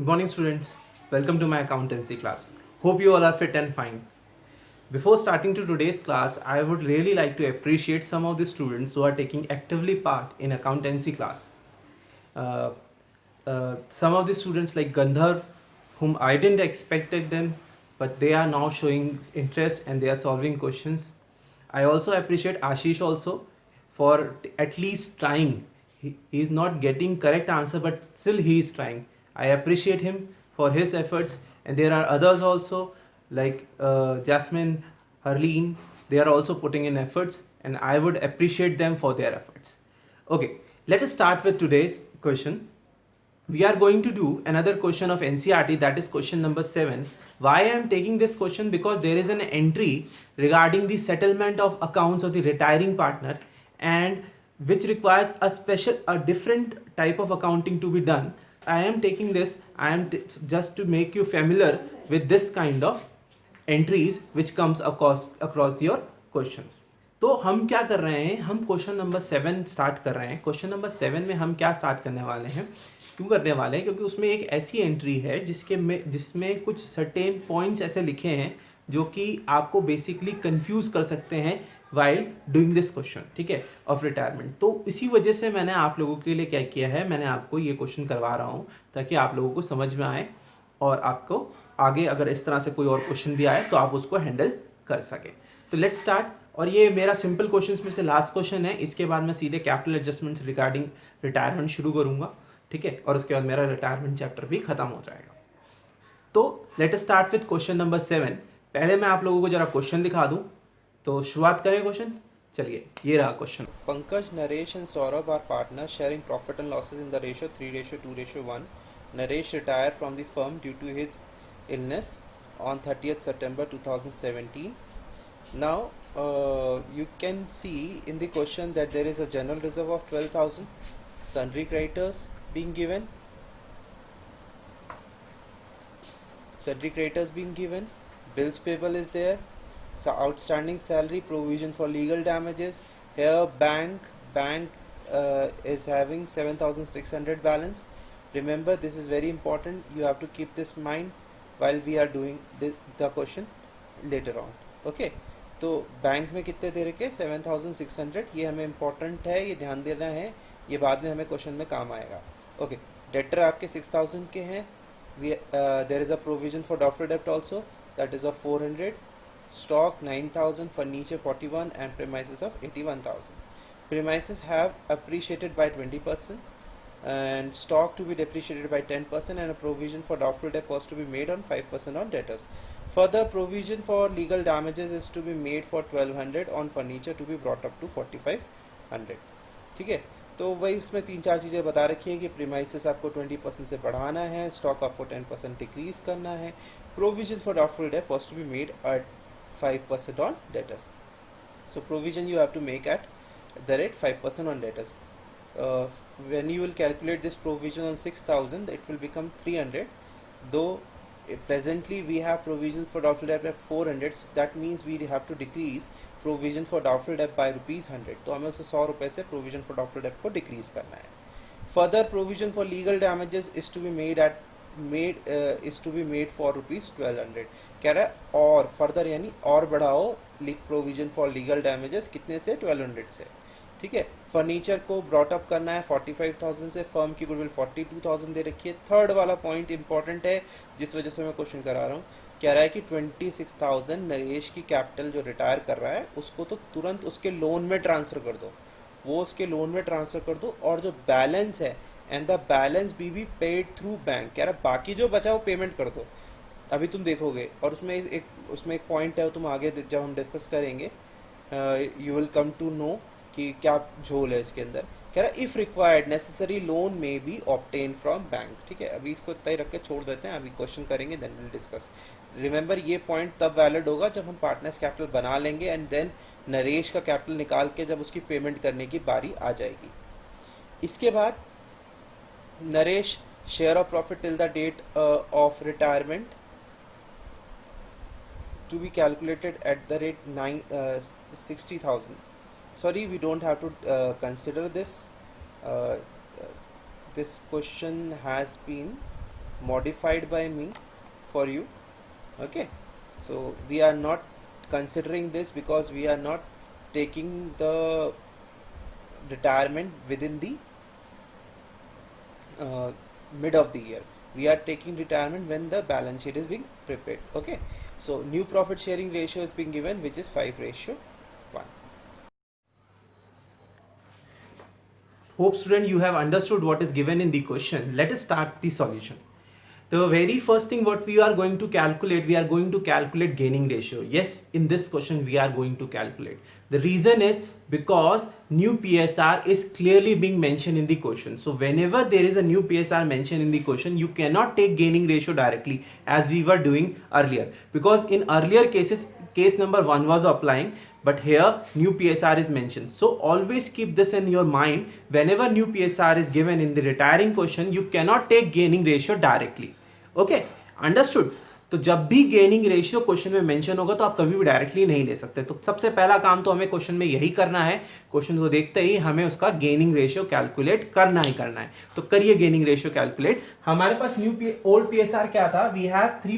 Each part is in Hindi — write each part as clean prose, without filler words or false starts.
Good morning, students. Welcome to my accountancy class. Hope you all are fit and fine. Before starting to today's class, I would really like to appreciate some of the students who are taking actively part in accountancy class. Uh, some of the students like Gandharv, whom I didn't expected them, but they are now showing interest and they are solving questions. I also appreciate Ashish also for at least trying. He is not getting correct answer, but still he is trying. I appreciate him for his efforts, and there are others also like Jasmine, Harleen. They are also putting in efforts, and I would appreciate them for their efforts. Okay, let us start with today's question. We are going to do another question of NCRT, that is question number 7. Why I am taking this question? Because there is an entry regarding the settlement of accounts of the retiring partner, and which requires a different type of accounting to be done. I am taking this, just to make you familiar with this kind of entries which comes across your questions. तो हम क्या कर रहे हैं, हम क्वेश्चन नंबर 7 स्टार्ट कर रहे हैं. क्वेश्चन नंबर 7 में हम क्या स्टार्ट करने वाले हैं, क्यों करने वाले हैं, क्योंकि उसमें एक ऐसी एंट्री है जिसमें कुछ सर्टेन पॉइंट्स ऐसे लिखे हैं जो कि आपको बेसिकली कंफ्यूज कर सकते हैं वाइल डूइंग दिस क्वेश्चन, ठीक है, ऑफ रिटायरमेंट. तो इसी वजह से मैंने आप लोगों के लिए क्या किया है, मैंने आपको ये क्वेश्चन करवा रहा हूँ ताकि आप लोगों को समझ में आए और आपको आगे अगर इस तरह से कोई और क्वेश्चन भी आए तो आप उसको हैंडल कर सके. तो लेट्स स्टार्ट. और ये मेरा सिंपल क्वेश्चंस में से लास्ट क्वेश्चन है. इसके बाद मैं सीधे कैपिटल एडजस्टमेंट्स रिगार्डिंग रिटायरमेंट शुरू करूंगा, ठीक है, और उसके बाद मेरा रिटायरमेंट चैप्टर भी खत्म हो जाएगा. तो let us start with question number 7. पहले मैं आप लोगों को जरा क्वेश्चन दिखा दूं, तो शुरुआत करें क्वेश्चन. चलिए, ये रहा question. Pankaj, Naresh and Saurabh are partners sharing profit and losses in the ratio 3:2:1. Naresh retired from the firm due to his illness on 30th September 2017. Now, you can see in the question that there is a general reserve of 12,000, sundry creditors being given, bills payable is there, outstanding salary, provision for legal damages. Here bank is having 7,600 balance. Remember, this is very important. You have to keep this in mind while we are doing the question later on. Okay, तो बैंक में कितने दे रखे 7,600. ये हमें इम्पोर्टेंट है, ये ध्यान देना है, ये बाद में हमें क्वेश्चन में काम आएगा. ओके, डेटर आपके 6,000 के हैं. There is a provision for doubtful debt also, that is of 400. Stock 9,000, furniture 41, and premises of 81,000. Premises have appreciated by 20%, and stock to be depreciated by 10%, and a provision for doubtful debt was to be made on 5% on debtors. Further provision for legal damages is to be made for 1,200 on furniture to be brought up to 4,500. ठीक है, तो वही उसमें 3-4 चीज़ें बता रखी हैं कि प्रीमाइसेस आपको 20% से बढ़ाना है, स्टॉक आपको 10% डिक्रीज करना है, provision for doubtful debt was to be made at 5% on debtors. So provision you have to make at the rate 5% on debtors. When you will calculate this provision on 6,000, it will become 300. Though presently we have provision for doubtful debt at 400, that means we have to decrease provision for doubtful debt by ₹100. तो हमें उसे 100 रुपये से provision for doubtful debt को decrease करना है. Further provision for legal damages is to be made for ₹1,200. कह रहा है और फर्दर यानी और बढ़ाओ प्रोविजन फॉर लीगल डैमेजेस कितने से 1,200 से. ठीक है, फर्नीचर को ब्रॉट अप करना है 45,000 से, फर्म की गुडविल 42,000 दे रखी है. थर्ड वाला पॉइंट इंपॉर्टेंट है जिस वजह से मैं क्वेश्चन करा रहा हूँ. कह रहा है कि 26,000 नरेश की कैपिटल जो रिटायर कर रहा है उसको तो तुरंत उसके लोन में ट्रांसफ़र कर दो, वो उसके लोन में ट्रांसफ़र कर दो, और जो बैलेंस है and the balance be paid through bank. कह रहा बाकी जो बचा वो पेमेंट कर दो. अभी तुम देखोगे, और उसमें एक पॉइंट है, तुम आगे जब हम डिस्कस करेंगे you will come to know कि क्या झोल है इसके अंदर. कह रहा if required necessary loan may be obtain from bank. ठीक है, अभी इसको इतना ही रख के छोड़ देते हैं, अभी क्वेश्चन करेंगे देन विल डिस्कस. रिमेंबर, ये पॉइंट तब वैलिड होगा जब हम पार्टनर्स कैपिटल बना लेंगे एंड देन नरेश का कैपिटल निकाल के जब उसकी पेमेंट करने की बारी आ जाएगी. इसके बाद Naresh share of profit till the date of retirement to be calculated at the rate 60,000. Sorry, we don't have to consider this. This question has been modified by me for you. Okay, so we are not considering this because we are not taking the retirement within the mid of the year. We are taking retirement when the balance sheet is being prepared. Okay, so new profit sharing ratio is being given, which is 5:1. Hope student you have understood what is given in the question. Let us start the solution. The very first thing what we are going to calculate, we are going to calculate gaining ratio. Yes, in this question we are going to calculate. The reason is because new PSR is clearly being mentioned in the question. So whenever there is a new PSR mentioned in the question, you cannot take gaining ratio directly as we were doing earlier. Because in earlier cases, case number 1 was applying, but here new PSR is mentioned. So always keep this in your mind. Whenever new PSR is given in the retiring question, you cannot take gaining ratio directly. Okay understood. तो जब भी गेनिंग रेशियो क्वेश्चन में मेंशन होगा तो आप कभी भी डायरेक्टली नहीं ले सकते. तो सबसे पहला काम तो हमें क्वेश्चन में यही करना है. क्वेश्चन को देखते ही हमें उसका गेनिंग रेशियो कैलकुलेट करना ही करना है. तो करिए गेनिंग रेशियो कैलकुलेट. हमारे पास ओल्ड पीएसआर क्या था? We have three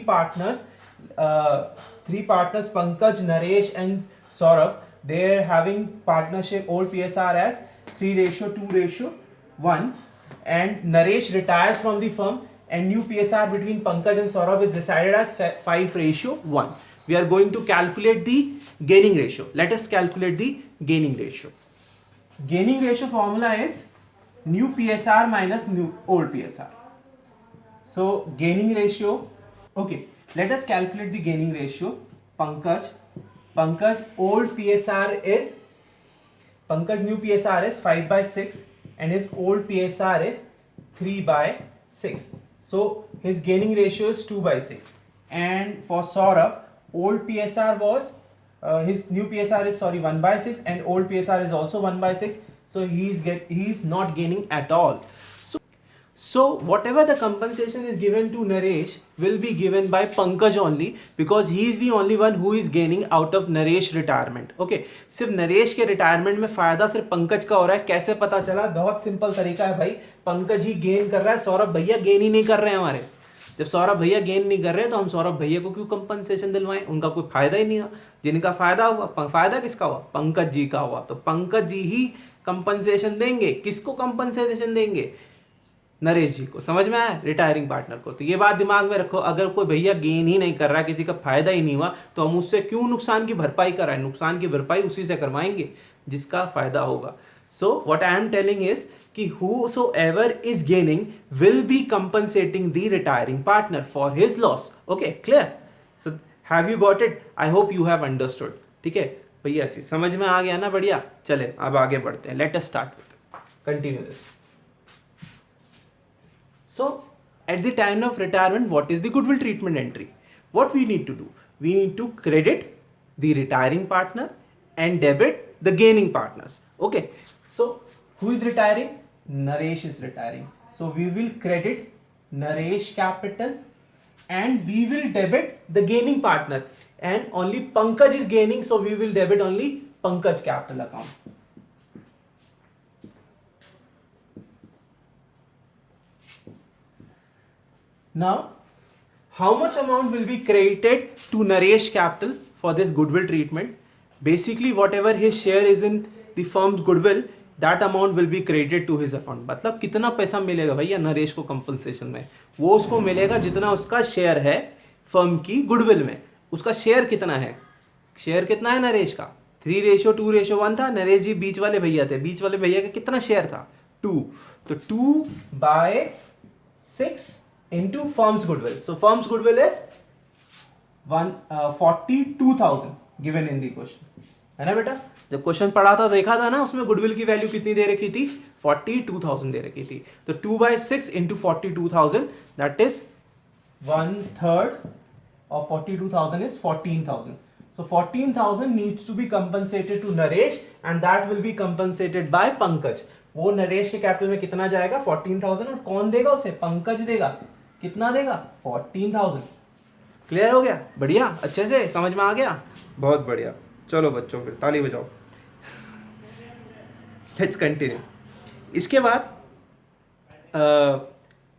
partners Pankaj, Naresh and Saurabh. They are having partnership old PSR as 3:2:1 and Naresh retires from the firm and new PSR between Pankaj and Saurabh is decided as 5:1. We are going to calculate the gaining ratio. Let us calculate the gaining ratio. Gaining ratio formula is new PSR minus new old PSR. So gaining ratio, okay, let us calculate the gaining ratio. Pankaj old PSR is, Pankaj new PSR is 5/6 and his old PSR is 3/6. So his gaining ratio is 2/6. And for Saurabh, old PSR was his new PSR is 1/6 and old PSR is also 1/6. So he is not gaining at all. So whatever the compensation is given to Naresh will be given by Pankaj only because he is the only one who is gaining out of Naresh retirement. Okay, सिर्फ नरेश के रिटायरमेंट में फायदा सिर्फ पंकज का हो रहा है. कैसे पता चला? बहुत सिंपल तरीका है भाई. पंकज ही गेन कर रहा है, सौरभ भैया गेन ही नहीं कर रहे हैं हमारे. जब सौरभ भैया गेन नहीं कर रहे तो हम सौरभ भैया को क्यों कंपनसेशन दिलवाएं? उनका कोई फायदा ही नहीं हुआ. जिनका फायदा हुआ, फायदा किसका हुआ? पंकज जी का हुआ. तो पंकज जी ही कंपनसेशन देंगे. किसको कंपनसेशन देंगे? नरेश जी को. समझ में आया? रिटायरिंग पार्टनर को. तो ये बात दिमाग में रखो. अगर कोई भैया गेन ही नहीं कर रहा, किसी का फायदा ही नहीं हुआ, तो हम उससे क्यों नुकसान की भरपाई कराएं? नुकसान की भरपाई उसी से करवाएंगे जिसका फायदा होगा. So what I am telling is कि whosoever is gaining will be compensating the retiring partner for his loss. Okay, clear? So have you got it? I hope you have understood. ठीक है भैया जी, समझ में आ गया ना? बढ़िया. चले अब आगे बढ़ते हैं. Let us start with it. Continue this. So at the time of retirement, what is the goodwill treatment entry? What we need to do? We need to credit the retiring partner and debit the gaining partners. Okay. So who is retiring? Naresh is retiring. So we will credit Naresh capital and we will debit the gaining partner. And only Pankaj is gaining, so we will debit only Pankaj capital account. Now, how much amount will be credited to Naresh capital for this goodwill treatment? Basically, whatever his share is in the firm's goodwill, that amount will be credited to his account. मतलब कितना पैसा मिलेगा भैया नरेश को कंपनसेशन में? वो उसको मिलेगा जितना उसका शेयर है फर्म की गुडविल में. उसका शेयर कितना है? शेयर कितना है नरेश का? 3:2:1 था. नरेश जी बीच वाले भैया थे. बीच वाले भैया का कितना शेयर था? 2. तो 2/6 into firm's goodwill. So firm's goodwill is 42,000 given in the question. है ना बेटा? जब क्वेश्चन पढ़ा था देखा था ना, उसमें गुडविल की वैल्यू कितनी दे रखी थी? 42,000 दे रखी थी. तो 2/6 into 42,000, that is 1/3 of 42,000 is 14,000. So 14,000 needs to be compensated to Naresh and that will be compensated by Pankaj. वो नरेश के कैपिटल में कितना जाएगा? 14,000. और कौन देगा उसे? पंकज देगा. कितना देगा? 14,000. क्लियर हो गया? बढ़िया. अच्छे से समझ में आ गया? बहुत बढ़िया. चलो बच्चों फिर ताली बजाओ. Let's continue. इसके बाद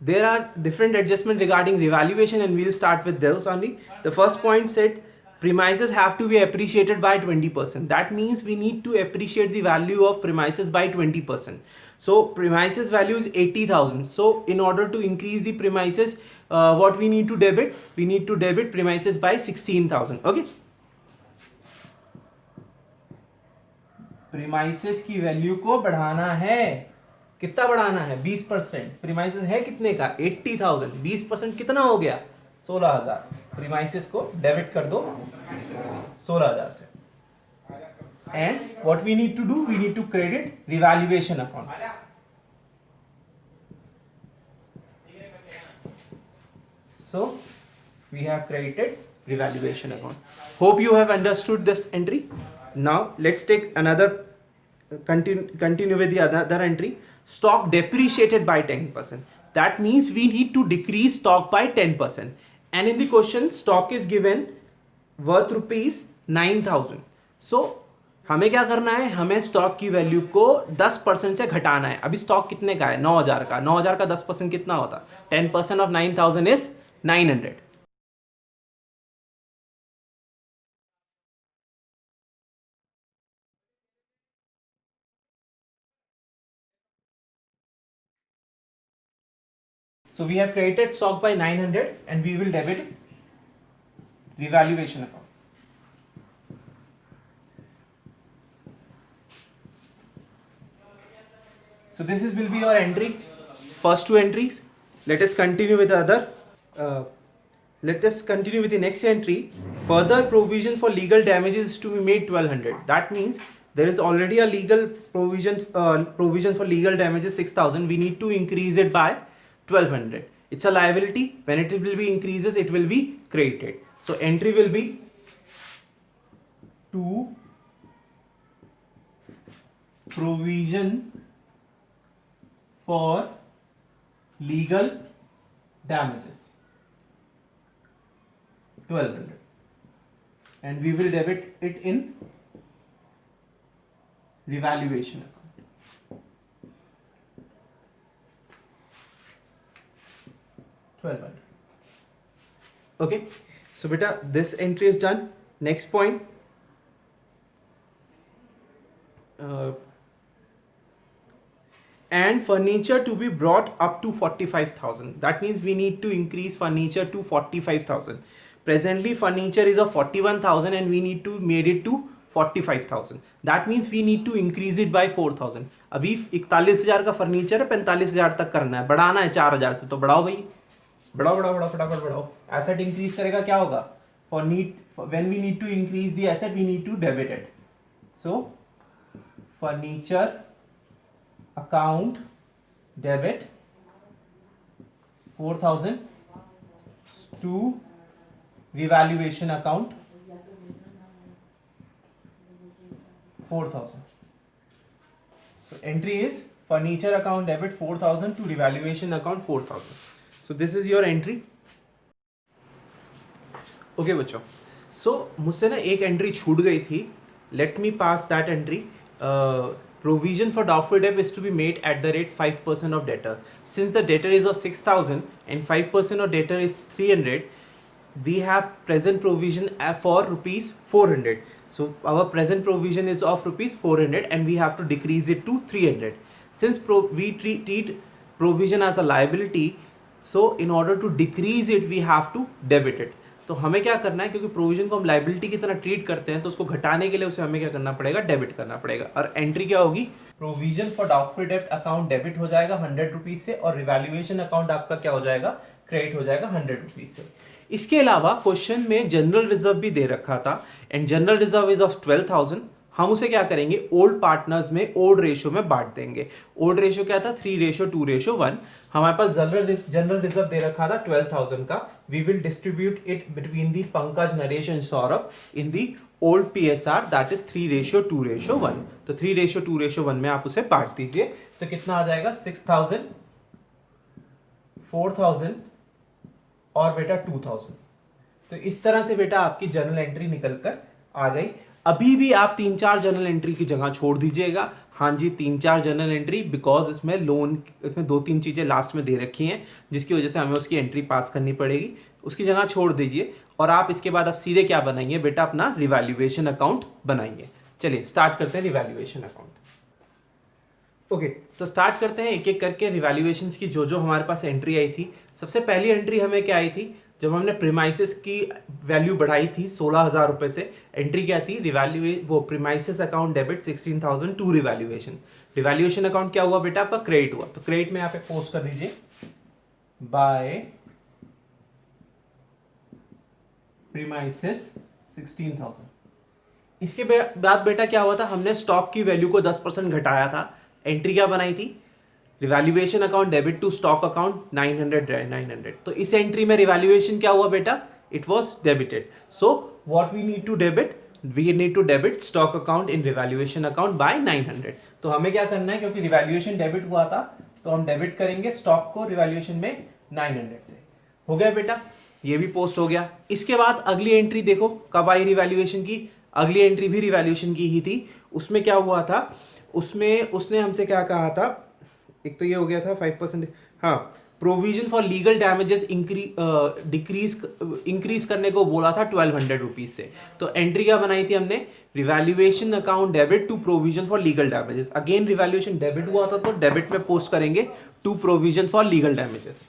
there are different adjustments regarding revaluation, and we'll start with those only. The first point said premises have to be appreciated by 20%. That means we need to appreciate the value of premises by 20%. So premises value is 80,000. So in order to increase the premises, what we need to debit? We need to debit premises by 16,000. Okay. Premises की वैल्यू को बढ़ाना है. कितना बढ़ाना है? 20%. प्रीमाइसेस है कितने का? 80,000. 20% कितना हो गया? 16,000. प्रीमाइसेस को डेबिट कर दो 16,000 से. And what we need to do? We need to credit revaluation account. So we have created revaluation account. Hope you have understood this entry. Now let's take another continue with the other entry. Stock depreciated by 10%. That means we need to decrease stock by 10%. And in the question, stock is given worth rupees 9,000. So हमें क्या करना है? हमें स्टॉक की वैल्यू को 10% से घटाना है. अभी स्टॉक कितने का है? 9,000 का. 9,000 का 10% कितना होता? 10% of 9,000 is 900. So we have created stock by 900 and we will debit revaluation account. So this will be your entry, first two entries. Let us continue with the other. Let us continue with the next entry. Further provision for legal damages is to be made 1,200. That means there is already a legal provision for legal damages 6,000. We need to increase it by 1,200. It's a liability. When it will be increases, it will be credited. So entry will be to provision for legal damages 1,200, and we will debit it in revaluation account. 1,200. Okay, so beta, this entry is done. Next point, and furniture to be brought up to 45,000. That means we need to increase furniture to 45,000. Presently furniture is of 41,000 and we need to made it to 45,000. That means we need to increase it by 4,000. अभी 41,000 का फर्नीचर है, 45,000 तक करना है, बढ़ाना है 4,000 से. तो बढ़ाओ भाई, बढ़ाओ बढ़ाओ बढ़ाओ फटाफट बढ़ाओ. एसेट इंक्रीज करेगा क्या होगा? For need, when we need to increase the asset we need to debit it. So furniture account debit 4,000 to revaluation account 4,000. So entry is furniture account debit 4,000 to revaluation account 4,000. So this is your entry. Okay बच्चों, so मुझसे ना एक एंट्री छूट गई थी. Let me pass that entry. Provision for doubtful debt is to be made at the rate 5% of debtor. Since the debtor is of 6,000 and 5% of debtor is 300, we have present provision for rupees 400. So our present provision is of rupees 400 and we have to decrease it to 300. Since we treat provision as a liability, so in order to decrease it we have to debit it. तो हमें क्या करना है, क्योंकि प्रोविजन को हम लाइबिलिटी की तरह ट्रीट करते हैं, तो उसको घटाने के लिए उसे हमें क्या करना पड़ेगा? डेबिट करना पड़ेगा. और एंट्री क्या होगी? प्रोविजन फॉर डाउटफुल डेब्ट अकाउंट डेबिट हो जाएगा 100 रुपीज से, और रिवैल्यूएशन अकाउंट आपका क्या हो जाएगा? क्रेडिट हो जाएगा 100 रुपीज से. इसके अलावा क्वेश्चन में जनरल रिजर्व भी दे रखा था, and general reserve is of 12,000. हम उसे क्या करेंगे? ओल्ड पार्टनर्स में ओल्ड रेशियो में बांट देंगे. ओल्ड रेशियो क्या था? 3:2:1. हमारे पास जनरल रिजर्व दे रखा था 12,000 का. We will distribute it between the Pankaj, Naresh and Saurabh in the old PSR, that is 3:2:1. तो 3:2:1 में आप उसे बांट दीजिए. तो कितना आ जाएगा? 6,000, 4,000 और बेटा 2,000. तो इस तरह से बेटा आपकी जर्नल एंट्री निकल कर आ गई. अभी भी आप 3-4 जर्नल एंट्री की जगह छोड़ दीजिएगा। हाँ जी, 3-4 जर्नल एंट्री, बिकॉज इसमें लोन, इसमें 2-3 चीज़ें लास्ट में दे रखी हैं जिसकी वजह से हमें उसकी एंट्री पास करनी पड़ेगी, उसकी जगह छोड़ दीजिए। और आप इसके बाद आप सीधे क्या बनाइए बेटा, अपना रिवैल्यूएशन अकाउंट बनाइए। चलिए स्टार्ट करते हैं रिवैल्यूएशन अकाउंट। ओके, तो स्टार्ट करते हैं एक एक करके रिवैल्यूएशन की जो जो हमारे पास एंट्री आई थी। सबसे पहली एंट्री हमें क्या आई थी, जब हमने प्रीमाइसेस की वैल्यू बढ़ाई थी 16,000 रुपए से, एंट्री क्या थी, वो premises account debit 16,000 to revaluation. Revaluation account क्या हुआ बेटा, आपका क्रेडिट हुआ। तो क्रेडिट में यहाँ पे पोस्ट कर दीजिए बाय प्रीमाइसेस 16,000। इसके बाद बेटा क्या हुआ था, हमने स्टॉक की वैल्यू को 10% घटाया था। एंट्री क्या बनाई थी, revaluation account debit to stock account 900। तो इस एंट्री में रिवैल्यूएशन क्या हुआ बेटा, it was debited. So what we need to debit, we need to debit stock account in revaluation account by 900। तो हमें क्या करना है, क्योंकि रिवैल्यूएशन डेबिट हुआ था तो हम डेबिट करेंगे स्टॉक को रिवैल्यूएशन में 900 से। हो गया बेटा, ये भी पोस्ट हो गया। इसके बाद अगली एंट्री देखो कब आई रिवैल्यूएशन की, अगली एंट्री भी रिवैल्यूएशन की ही थी। उसमें क्या हुआ था, उसमें उसने हमसे क्या कहा था, एक तो ये हो गया था 5%, हाँ, provision for legal damages increase करने को बोला था 1200 रुपीज से। तो एंट्री क्या बनाई थी हमने, revaluation account debit to provision for legal damages. Again revaluation debit हुआ था तो डेबिट में पोस्ट करेंगे to provision for legal damages.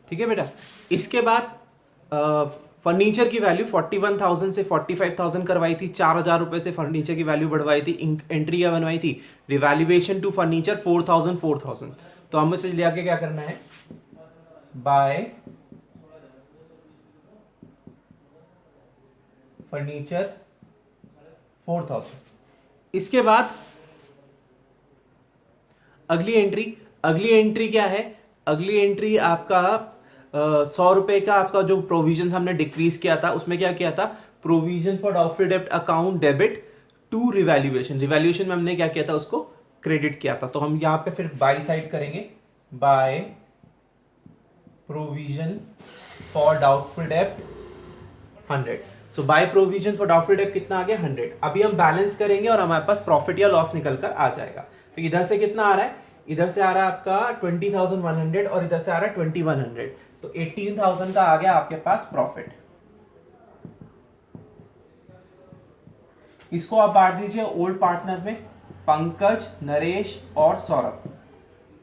ठीक है बेटा। इसके बाद फर्नीचर की वैल्यू 41,000 से 45,000 करवाई थी, 4,000 रुपए से फर्नीचर की वैल्यू बढ़वाई थी। एंट्री क्या बनवाई थी, रिवैल्यूएशन टू फर्नीचर 4,000। तो हमें से लिया के क्या करना है, बाय फर्नीचर 4,000। इसके बाद अगली एंट्री क्या है, अगली एंट्री आपका 100 रुपए का आपका जो प्रोविजन हमने डिक्रीज किया था, उसमें क्या किया था, प्रोविजन फॉर डाउटफुल डेब्ट account debit to revaluation. Revaluation में हमने क्या किया था, उसको क्रेडिट किया था। तो हम यहां पे फिर बाय साइड करेंगे, बाय प्रोविजन फॉर डाउटफुल डेब्ट 100। सो बाय प्रोविजन फॉर डाउटफुल डेब्ट कितना आ गया, 100। अभी हम बैलेंस करेंगे और हमारे पास प्रॉफिट या लॉस निकल कर आ जाएगा। तो इधर से कितना आ रहा है, इधर से आ रहा है आपका 20,100 और इधर से आ रहा है 2,100। तो 18,000 का आ गया आपके पास प्रॉफिट। इसको आप बांट दीजिए ओल्ड पार्टनर में, पंकज, नरेश और सौरभ।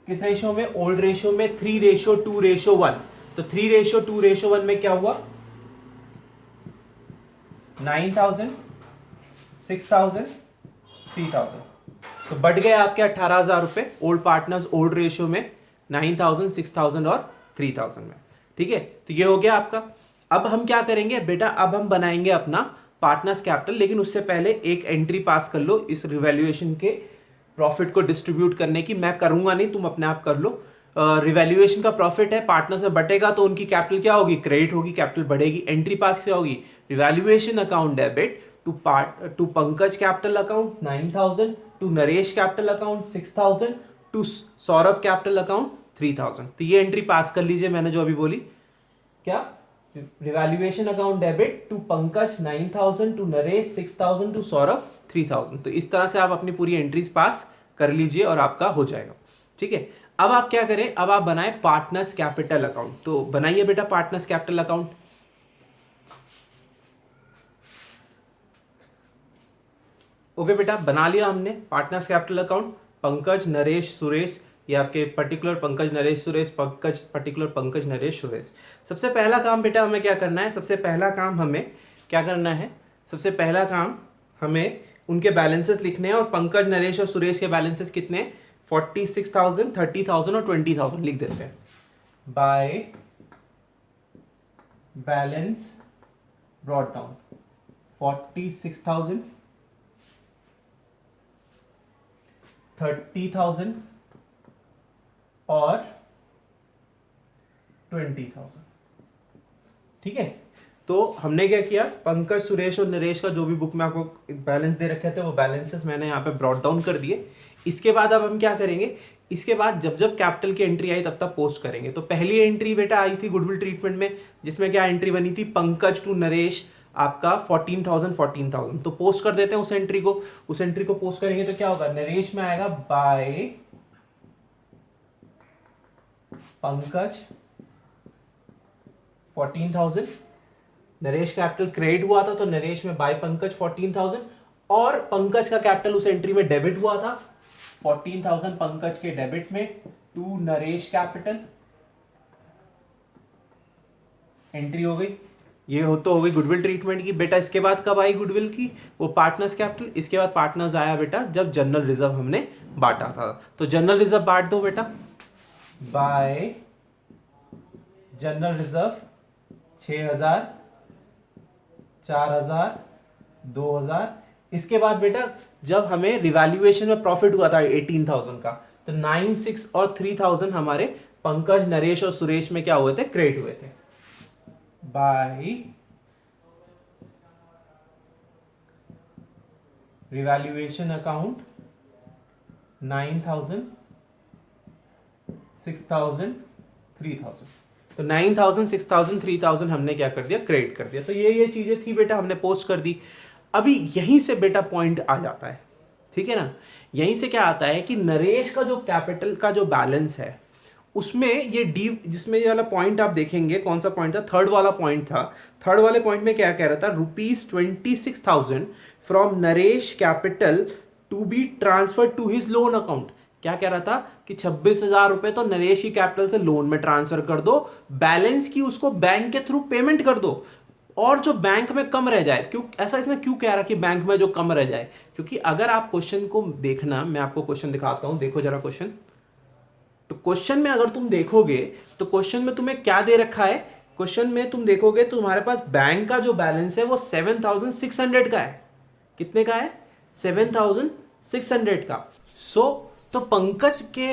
किस रेशियो में, ओल्ड रेशियो में 3:2:1। तो 3:2:1 में क्या हुआ, 9,000, 6,000, 3,000। तो बढ़ गए आपके 18,000 रुपए ओल्ड पार्टनर्स ओल्ड रेशियो में, 9,000, 6,000 और 3,000 में। ठीक है, तो ये हो गया आपका। अब हम क्या करेंगे बेटा, अब हम बनाएंगे अपना पार्टनर्स कैपिटल। लेकिन उससे पहले एक एंट्री पास कर लो इस रिवैल्यूएशन के प्रॉफिट को डिस्ट्रीब्यूट करने की। मैं करूंगा नहीं, तुम अपने आप कर लो। रिवैल्यूएशन का प्रॉफिट है, पार्टनर्स में बटेगा तो उनकी कैपिटल क्या होगी, क्रेडिट होगी, कैपिटल बढ़ेगी। एंट्री पास क्या होगी, revaluation account debit to Pankaj capital account 9,000, to Naresh capital account 6,000, to Saurabh capital account 3,000। तो ये एंट्री पास कर लीजिए, मैंने जो अभी बोली, क्या, revaluation account debit to Pankaj 9,000, to Naresh 6,000, to Saurabh 3,000। तो इस तरह से आप अपनी पूरी एंट्रीज पास कर लीजिए और आपका हो जाएगा। ठीक है, अब आप क्या करें, अब आप बनाए पार्टनर्स कैपिटल अकाउंट। तो बनाइए बेटा पार्टनर्स कैपिटल अकाउंट। ओके बेटा, बना लिया हमने partners capital account. Pankaj, Naresh, Suresh, ये आपके पर्टिकुलर पंकज, नरेश, सुरेश, पंकज, पर्टिकुलर पंकज, नरेश, सुरेश। सबसे पहला काम बेटा हमें क्या करना है, सबसे पहला काम हमें क्या करना है, सबसे पहला काम हमें उनके बैलेंसेस लिखने हैं। और पंकज, नरेश और सुरेश के बैलेंसेस कितने हैं, 46,000, 30,000 और 20,000 लिख देते हैं। बाय बैलेंस ब्रॉट डाउन 46,000, 30,000 और 20,000। ठीक है, तो हमने क्या किया, पंकज, सुरेश और नरेश का जो भी बुक में आपको बैलेंस दे रखे थे वो बैलेंसेस मैंने यहाँ पे ब्रॉट डाउन कर दिए। इसके बाद अब हम क्या करेंगे, इसके बाद जब जब कैपिटल की एंट्री आई तब तक पोस्ट करेंगे। तो पहली एंट्री बेटा आई थी गुडविल ट्रीटमेंट में, जिसमें क्या एंट्री बनी थी, पंकज टू नरेश आपका 14,000। तो पोस्ट कर देते हैं उस एंट्री को। उस एंट्री को पोस्ट करेंगे तो क्या होगा, नरेश में आएगा by Pankaj 14,000। Naresh capital credit हुआ था तो नरेश में बाय पंकज 14,000, और पंकज का कैपिटल उस एंट्री में डेबिट हुआ था 14,000 पंकज के डेबिट में टू नरेश कैपिटल। एंट्री हो गई, ये हो तो हो गई गुडविल ट्रीटमेंट की। बेटा इसके बाद कब आई गुडविल की, वो पार्टनर्स कैपिटल। इसके बाद पार्टनर्स आया बेटा जब जनरल रिजर्व हमने बांटा था। तो जनरल रिजर्व बांट दो बेटा, बाय जनरल रिजर्व 6,000, 4,000, 2,000। इसके बाद बेटा जब हमें रिवैल्यूएशन में प्रॉफिट हुआ था 18,000 का, तो 9,600 और 3,000 हमारे पंकज, नरेश और सुरेश में क्या हुए थे, क्रेडिट हुए थे बाय रिवैल्यूएशन अकाउंट 9,000, 6,000, 3,000। तो 9,000, 6,000, 3,000 हमने क्या कर दिया, क्रेडिट कर दिया। तो ये चीजें थी बेटा, हमने पोस्ट कर दी। अभी यहीं से बेटा पॉइंट आ जाता है, ठीक है ना। यहीं से क्या आता है कि नरेश का जो कैपिटल का जो बैलेंस है उसमें ये डी, जिसमें ये वाला पॉइंट आप देखेंगे, कौन सा पॉइंट था, थर्ड वाला पॉइंट था। थर्ड वाले पॉइंट में क्या कह रहा था, ₹26,000 from Naresh capital to be transfer to his loan account. क्या कह रहा था कि 26,000 रुपए तो नरेश की कैपिटल से लोन में ट्रांसफर कर दो, बैलेंस की उसको बैंक के थ्रू पेमेंट कर दो, और जो बैंक में कम रह जाए, क्यों ऐसा इसने क्यों कह रहा कि बैंक में जो कम रह जाए, क्योंकि अगर आप क्वेश्चन को देखना, मैं आपको क्वेश्चन दिखाता हूं, देखो जरा क्वेश्चन। तो क्वेश्चन में अगर तुम देखोगे तो क्वेश्चन में तुम्हें क्या दे रखा है, क्वेश्चन में तुम देखोगे तो तुम्हारे पास बैंक का जो बैलेंस है वो 7,600 का है। कितने का है, 7,600 का। तो पंकज के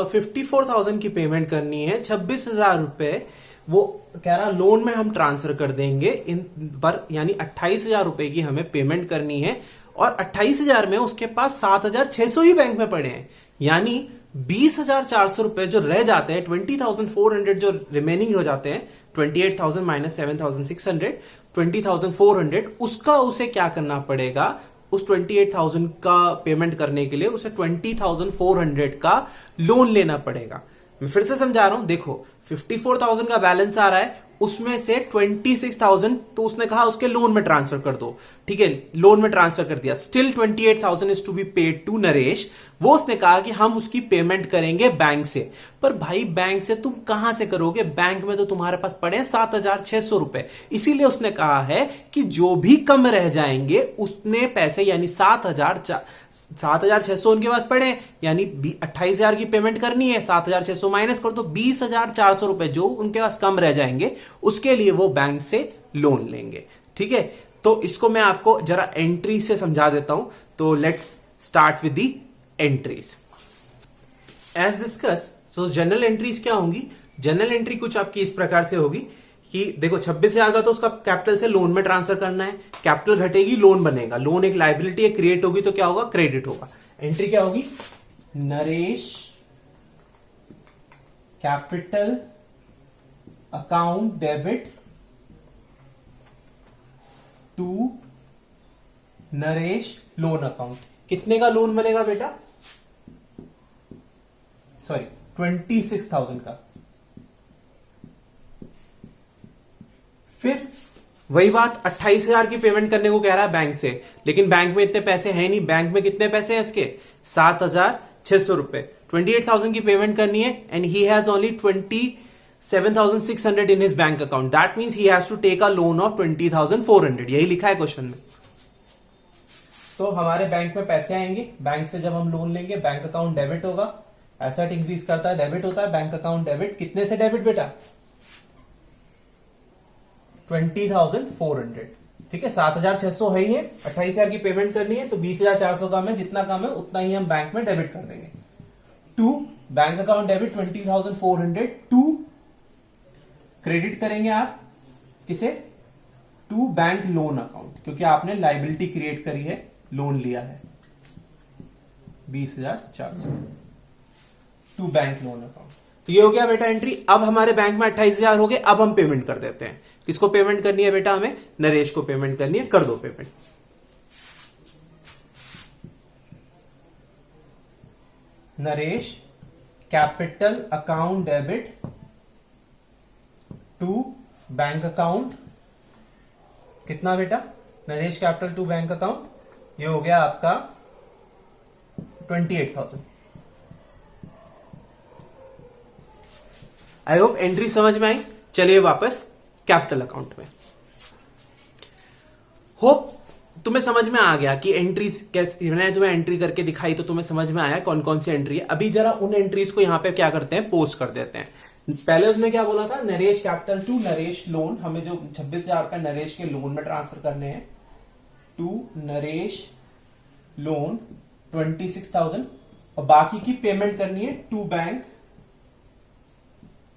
54,000 की पेमेंट करनी है, 26,000 रुपए वो कह रहा लोन में हम ट्रांसफर कर देंगे इन पर, यानी 28,000 रुपए की हमें पेमेंट करनी है, और 28,000 में उसके पास 7,600 ही बैंक में पड़े हैं, यानी 20,400 रुपए जो रह जाते हैं, 20,400 जो रिमेनिंग हो जाते हैं, 28,000 माइनस 7,600, 20,400, उसका उसे क्या करना पड़ेगा, उस 28,000 का पेमेंट करने के लिए उसे 20,400 का लोन लेना पड़ेगा। मैं फिर से समझा रहा हूं, देखो 54,000 का बैलेंस आ रहा है, उसमें से 26,000 तो उसने कहा उसके लोन में ट्रांसफर कर दो, ठीक है, लोन में ट्रांसफर कर दिया। Still 28,000 is to be paid to Naresh. वो उसने कहा कि हम उसकी पेमेंट करेंगे बैंक से। पर भाई बैंक से तुम कहां से करोगे, बैंक में तो तुम्हारे पास पड़े हैं 7,600 रुपए। इसीलिए उसने कहा है कि जो भी कम रह जाएंगे उतने पैसे, यानी 7,600 उनके पास पड़े, यानी 28,000 की पेमेंट करनी है, 7,600 माइनस कर दो, 20,400 रुपए जो उनके पास कम रह जाएंगे उसके लिए वो बैंक से लोन लेंगे, ठीक है। तो इसको मैं आपको जरा एंट्री से समझा देता हूं। तो let's start with the entries as discuss. So journal entries क्या होंगी, जनरल एंट्री कुछ आपकी इस प्रकार से होगी कि देखो 26,000 का तो उसका कैपिटल से लोन में ट्रांसफर करना है, कैपिटल घटेगी लोन बनेगा, लोन एक लायबिलिटी है, क्रिएट होगी तो क्या होगा, क्रेडिट होगा। एंट्री क्या होगी, Naresh capital account debit to Naresh loan account. कितने का लोन बनेगा बेटा, सॉरी 26,000 का। फिर वही बात, 28,000 की पेमेंट करने को कह रहा है बैंक से, लेकिन बैंक में इतने पैसे हैं नहीं। बैंक में कितने पैसे हैं उसके, 7,600 रुपए। 28,000 की पेमेंट करनी है and he has only 27,600 in his bank account. That means he has to take a loan of 20,400। यही लिखा है क्वेश्चन में। तो हमारे बैंक में पैसे आएंगे, बैंक से जब हम लोन लेंगे बैंक अकाउंट डेबिट होगा, एसेट इंक्रीज करता है डेबिट होता है, बैंक अकाउंट डेबिट। कितने से डेबिट बेटा, 20,400, ठीक है। 7,600 है ही है, 28,000 की पेमेंट करनी है तो 20,400 का हमें जितना कम है उतना ही हम बैंक में डेबिट कर देंगे। To bank account debit 20,400 to credit करेंगे आप किसे, टू बैंक लोन अकाउंट, क्योंकि आपने लाइबिलिटी क्रिएट करी है, लोन लिया है 20,400 टू बैंक लोन अकाउंट। तो ये हो गया बेटा एंट्री। अब हमारे बैंक में 28,000 हो गए। अब हम पेमेंट कर देते हैं। किसको पेमेंट करनी है बेटा? हमें नरेश को पेमेंट करनी है। कर दो payment. Naresh capital account debit to bank account. कितना बेटा? Naresh capital to bank account, ये हो गया आपका 28,000। आई होप एंट्री समझ में आई। चलिए वापस कैपिटल अकाउंट में। होप तुम्हें समझ में आ गया कि एंट्रीज कैसे, मैंने तुम्हें एंट्री करके दिखाई तो तुम्हें समझ में आया कौन कौन सी एंट्री है। अभी जरा उन एंट्रीज को यहां पे क्या करते हैं, पोस्ट कर देते हैं। पहले उसने क्या बोला था? Naresh capital to Naresh loan, हमें जो 26,000 रुपए नरेश के लोन में ट्रांसफर करने हैं, टू नरेश लोन 26,000, और बाकी की पेमेंट करनी है टू बैंक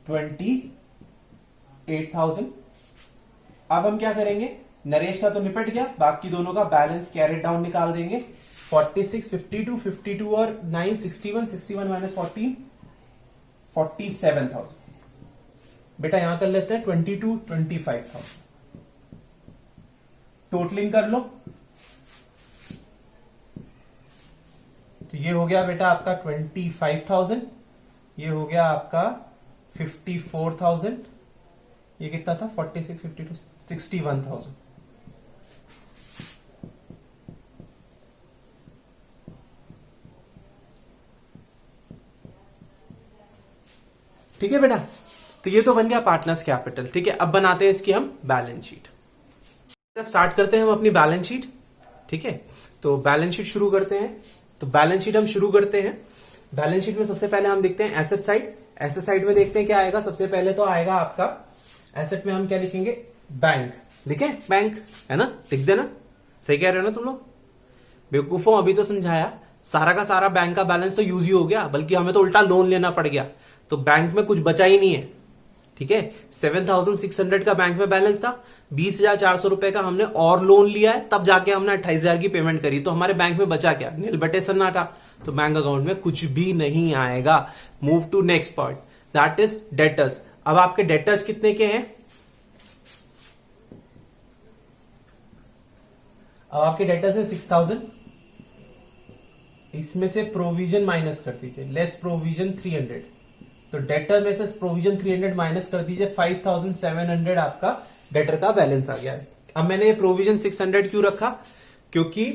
28,000। अब हम क्या करेंगे? नरेश का तो निपट गया, बाकी दोनों का बैलेंस कैरेट डाउन निकाल देंगे। 46, 52, 52 और 9, 61, 61 माइनस 14, 47,000। बेटा यहां कर लेते हैं 22, 25,000। टोटलिंग कर लो। तो ये हो गया बेटा आपका 25,000, ये हो गया आपका 54,000, ये कितना था? 46, 52, 61,000। ठीक है बेटा, तो ये तो बन गया पार्टनर्स कैपिटल। ठीक है, अब बनाते हैं इसकी हम बैलेंस शीट। स्टार्ट करते हैं हम अपनी बैलेंस शीट। ठीक है, तो बैलेंस शीट शुरू करते हैं। तो बैलेंस शीट हम शुरू करते हैं। बैलेंस शीट में सबसे पहले हम देखते हैं एसेट साइड। एसेट साइड में देखते हैं क्या आएगा। सबसे पहले तो आएगा आपका एसेट में हम क्या लिखेंगे? बैंक। लिखे? बैंक है ना, लिख देना। सही कह रहे हो ना तुम लोग? बेवकूफों, अभी तो समझाया। सारा का सारा बैंक का बैलेंस तो यूज ही हो गया, बल्कि हमें तो उल्टा लोन लेना पड़ गया, तो बैंक में कुछ बचा ही नहीं है। ठीक है, 7,600 का बैंक में बैलेंस था, 20,400 रुपए का हमने और लोन लिया है, तब जाके हमने 28,000 की पेमेंट करी। तो हमारे बैंक में बचा क्या? नील बटे सन्नाटा। तो बैंक अकाउंट में कुछ भी नहीं आएगा। Move to next part, that is debtors. अब आपके डेटर्स कितने के हैं? अब आपके डेटर्स है 6,000। इसमें से प्रोविजन माइनस कर दीजिए, लेस प्रोविजन 300। तो डेटर में से प्रोविजन 300 माइनस कर दीजिए, 5,700 आपका डेटर का बैलेंस आ गया है। अब मैंने ये प्रोविजन 600 क्यों रखा? क्योंकि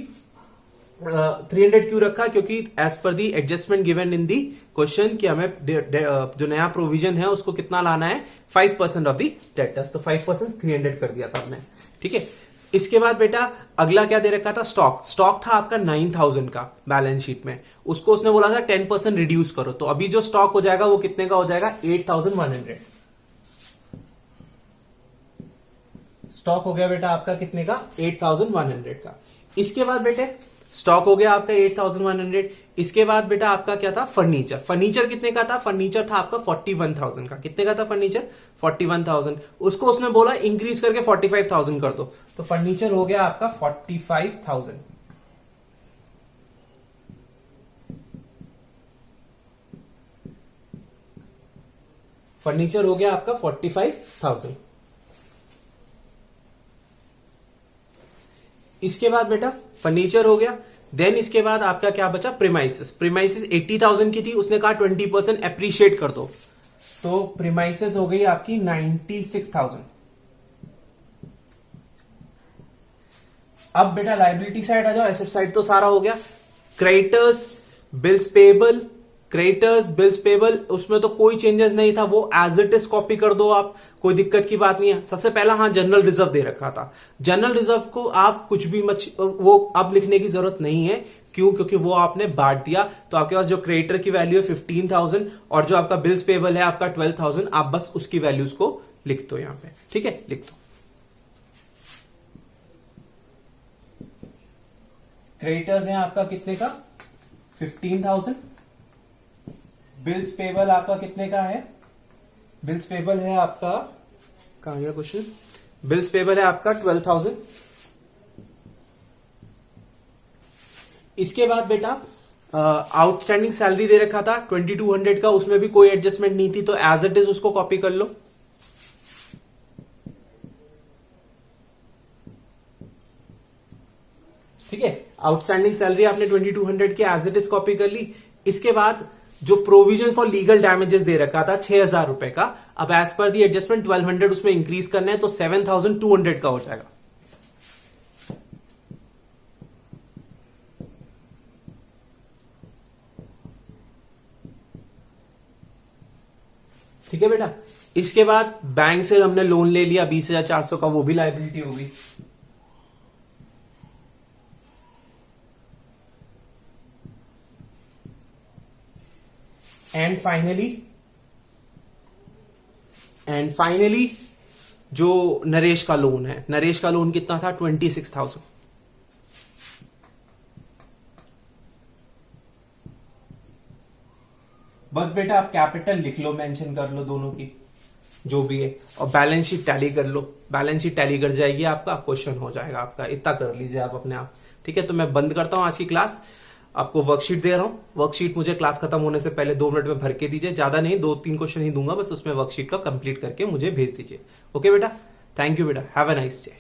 300 क्यों रखा? क्योंकि as per the adjustment given in the question कि हमें जो नया प्रोविजन है उसको कितना लाना है? 5% ऑफ दी डेटर्स। तो 5% 300 कर दिया था हमने। ठीक है, इसके बाद बेटा अगला क्या दे रखा था? स्टॉक। स्टॉक था आपका 9,000 का बैलेंस शीट में, उसको उसने बोला था 10% रिड्यूस करो। तो अभी जो स्टॉक हो जाएगा वो कितने का हो जाएगा? 8,100। स्टॉक हो गया बेटा आपका कितने का? 8,100 का। इसके बाद बेटे स्टॉक हो गया आपका 8,100। इसके बाद बेटा आपका क्या था? फर्नीचर। फर्नीचर कितने का था? फर्नीचर था आपका 41,000 का। कितने का था फर्नीचर? 41,000। उसको उसने बोला इंक्रीज करके 45,000 कर दो। तो फर्नीचर हो गया आपका 45,000। फर्नीचर हो गया आपका 45,000। इसके बाद बेटा फर्नीचर हो गया। देन इसके बाद आपका क्या बचा? प्रीमाइसेस। प्रीमाइसेस 80,000 की थी, उसने कहा 20% एप्रिशिएट कर दो। तो प्रीमाइसेस हो गई आपकी 96,000। अब बेटा लाइबिलिटी साइड आ जाओ। एसेट साइड तो सारा हो गया। Creditors, bills payable, creditors, bills payable, उसमें तो कोई चेंजेस नहीं था, वो एज इट इज कॉपी कर दो आप, कोई दिक्कत की बात नहीं है। सबसे पहला हाँ जनरल रिजर्व दे रखा था। जनरल रिजर्व को आप कुछ भी वो अब लिखने की जरूरत नहीं है। क्यों? क्योंकि वो आपने बांट दिया। तो आपके पास जो क्रेडिटर की वैल्यू है 15,000 और जो आपका बिल्स पेबल है आपका 12,000, आप बस उसकी वैल्यूज को लिख दो यहां पे। ठीक है, लिख दो। क्रेडिटर्स है आपका कितने का? 15,000। बिल्स पेबल आपका कितने का है? बिल्स पेबल है आपका, कहां गया क्वेश्चन? बिल्स पेबल है आपका 12,000। इसके बाद बेटा आउटस्टैंडिंग सैलरी दे रखा था 2200 का, उसमें भी कोई एडजस्टमेंट नहीं थी, तो एज इट इज उसको कॉपी कर लो। ठीक है, आउटस्टैंडिंग सैलरी आपने 2200 की एज इट इज कॉपी कर ली। इसके बाद जो प्रोविजन फॉर लीगल डैमेजेस दे रखा था 6,000 रुपए का, अब एज पर दी एडजस्टमेंट 1200 उसमें इंक्रीज करना है, तो 7,200 का हो जाएगा। ठीक है बेटा। इसके बाद बैंक से हमने लोन ले लिया 20,400 का, वो भी लाइबिलिटी होगी। एंड फाइनली जो नरेश का लोन है, नरेश का लोन कितना था 26,000। बस बेटा आप कैपिटल लिख लो, मेंशन कर लो दोनों की जो भी है, और बैलेंस शीट टैली कर लो। बैलेंस शीट टैली कर जाएगी, आपका क्वेश्चन हो जाएगा आपका। इतना कर लीजिए आप अपने आप। ठीक है, तो मैं बंद करता हूं आज की क्लास, आपको वर्कशीट दे रहा हूं। वर्कशीट मुझे क्लास खत्म होने से पहले 2 मिनट में भर के दीजिए, ज्यादा नहीं, 2-3 क्वेश्चन ही दूंगा बस, उसमें वर्कशीट का कंप्लीट करके मुझे भेज दीजिए। ओके बेटा, थैंक यू बेटा, हैव अ नाइस डे।